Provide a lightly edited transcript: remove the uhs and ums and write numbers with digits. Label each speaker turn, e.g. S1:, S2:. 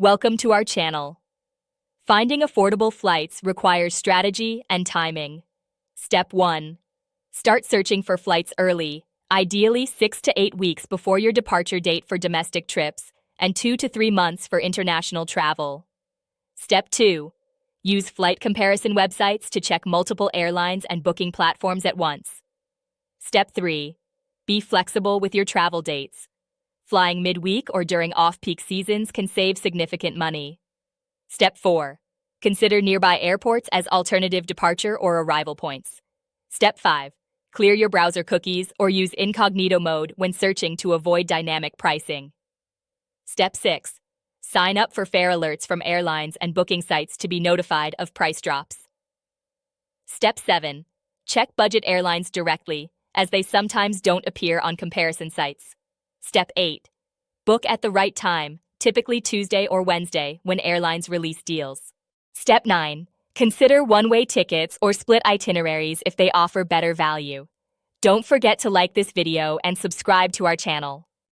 S1: Welcome to our channel. Finding affordable flights requires strategy and timing. Step 1. Start searching for flights early, ideally 6 to 8 weeks before your departure date for domestic trips and 2 to 3 months for international travel. Step 2. Use flight comparison websites to check multiple airlines and booking platforms at once. Step 3. Be flexible with your travel dates. Flying midweek or during off-peak seasons can save significant money. Step 4. Consider nearby airports as alternative departure or arrival points. Step 5. Clear your browser cookies or use incognito mode when searching to avoid dynamic pricing. Step 6. Sign up for fare alerts from airlines and booking sites to be notified of price drops. Step 7. Check budget airlines directly, as they sometimes don't appear on comparison sites. Step 8. Book at the right time, typically Tuesday or Wednesday, when airlines release deals. Step 9. Consider one-way tickets or split itineraries if they offer better value. Don't forget to like this video and subscribe to our channel.